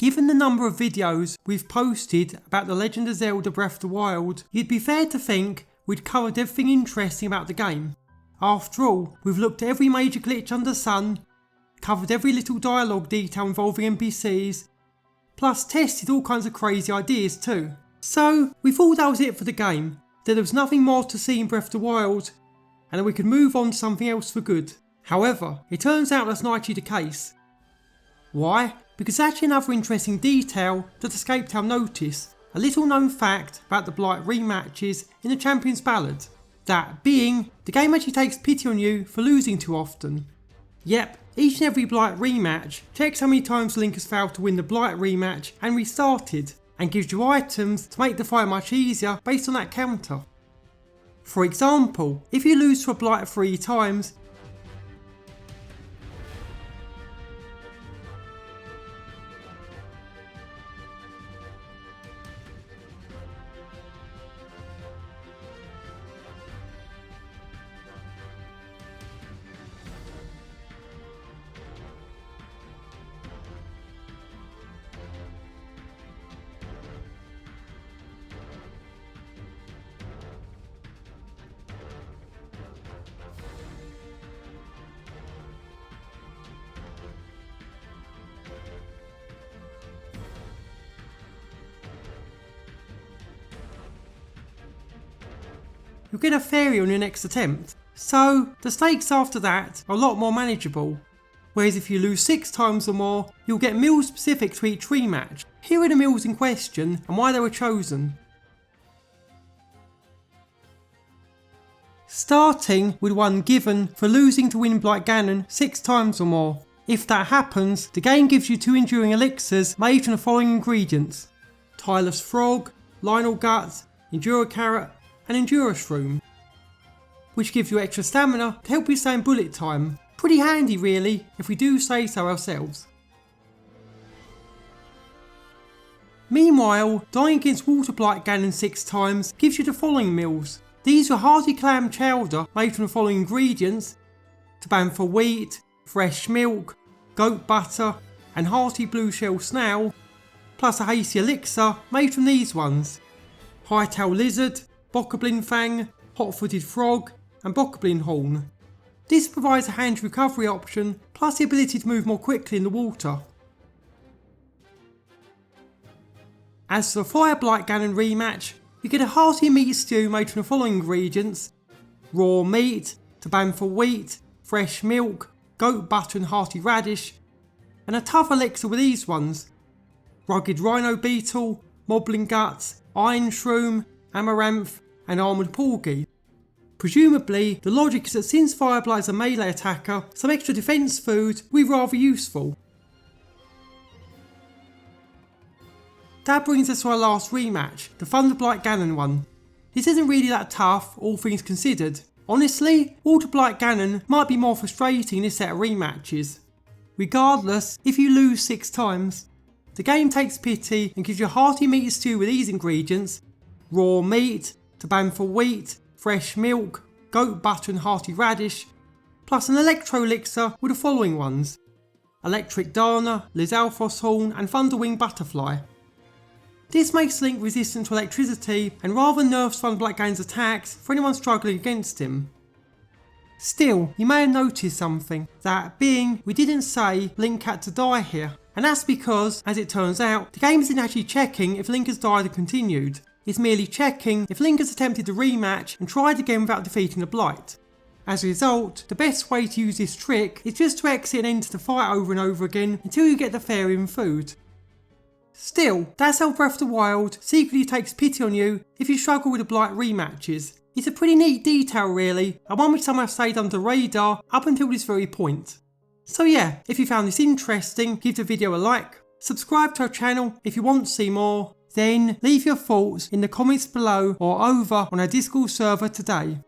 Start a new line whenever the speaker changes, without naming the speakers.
given the number of videos we've posted about The Legend of Zelda Breath of the Wild, you'd be fair to think we'd covered everything interesting about the game. After all, we've looked at every major glitch under the sun, covered every little dialogue detail involving NPCs, plus tested all kinds of crazy ideas too. So we thought that was it for the game, that there was nothing more to see in Breath of the Wild, and that we could move on to something else for good. However, it turns out that's not actually the case. Why? Because there's actually another interesting detail that escaped our notice, a little known fact about the Blight Rematches in the Champion's Ballad. That being, the game actually takes pity on you for losing too often. Yep, each and every Blight Rematch checks how many times Link has failed to win the Blight Rematch and restarted, and gives you items to make the fight much easier based on that counter. For example, if you lose to a Blight 3 times, you'll get a fairy on your next attempt. So the stakes after that are a lot more manageable. Whereas if you lose 6 times or more, you'll get meals specific to each rematch. Here are the meals in question and why they were chosen. Starting with one given for losing to win Blight Ganon 6 times or more. If that happens, the game gives you 2 enduring elixirs made from the following ingredients: Tyleth's Frog, Lionel Guts, Enduro Carrot, and Enduro Shroom, which gives you extra stamina to help you stay in bullet time. Pretty handy really, if we do say so ourselves. Meanwhile, dying against Water Blight Ganon 6 times gives you the following meals. These are hearty clam chowder made from the following ingredients: Tabantha wheat, fresh milk, goat butter, and hearty blue shell snail, plus a hasty elixir made from these ones: Hightail Lizard, Bokoblin Fang, Hot-Footed Frog, and Bokoblin Horn. This provides a hand recovery option, plus the ability to move more quickly in the water. As for the Fire Blight Ganon rematch, you get a hearty meat stew made from the following ingredients: raw meat, Tabantha wheat, fresh milk, goat butter and hearty radish, and a tough elixir with these ones: rugged rhino beetle, moblin guts, iron shroom, amaranth, and armoured porgy. Presumably, the logic is that since Fireblight is a melee attacker, some extra defence food will be rather useful. That brings us to our last rematch, the Thunder Blight Ganon one. This isn't really that tough, all things considered. Honestly, Water Blight Ganon might be more frustrating in this set of rematches. Regardless, if you lose 6 times, the game takes pity and gives you a hearty meat stew with these ingredients: raw meat, Tabantha wheat, fresh milk, goat butter and hearty radish, plus an electro elixir with the following ones: Electric Dana, Lizalfos Horn, and Thunderwing Butterfly. This makes Link resistant to electricity and rather nerfs Thunder Blight Ganon's attacks for anyone struggling against him. Still, you may have noticed something, that being we didn't say Link had to die here, and that's because, as it turns out, the game isn't actually checking if Link has died and continued. It's merely checking if Link has attempted the rematch and tried again without defeating the Blight. As a result, the best way to use this trick is just to exit and enter the fight over and over again until you get the fairy and food. Still, that's how Breath of the Wild secretly takes pity on you if you struggle with the Blight rematches. It's a pretty neat detail really, and one which some have stayed under the radar up until this very point. So yeah, if you found this interesting, give the video a like, subscribe to our channel if you want to see more, then leave your thoughts in the comments below or over on our Discord server today.